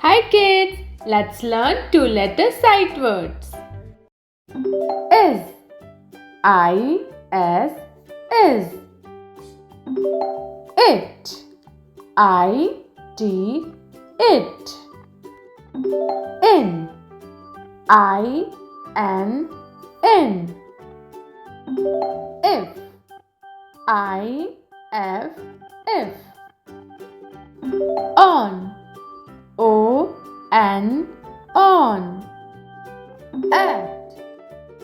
Hi kids, let's learn two-letter sight words. Is, I-S, is. It, I-T, it. In, I-N, in. If, I-F, if. On, O-N, on. At,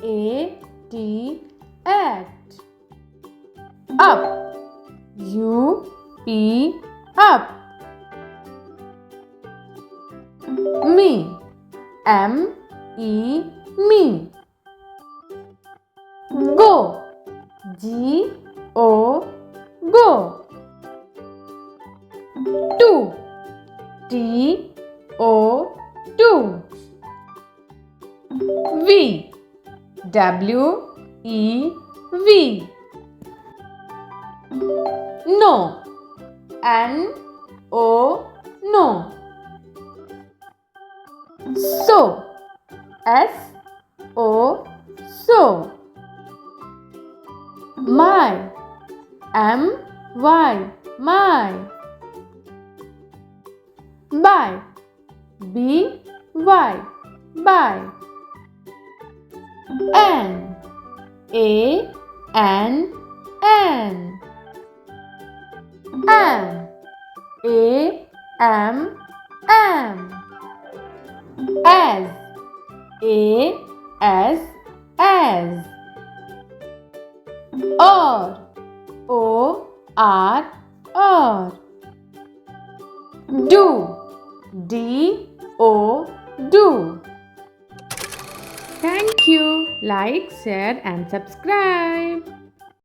A-T, at. Up, U-P, up. Me, M-E, me. Go, G-O, go. To, T-O, to. We, W-E-V. No, N-O, no. So, S-O, so. My, M-Y, my. Buy, B-Y, buy. An, A-N, an. Am, A-M, am. As, A-S, as. Or, O-R, or. Do, D-O, do. Thank you. Like, share and subscribe.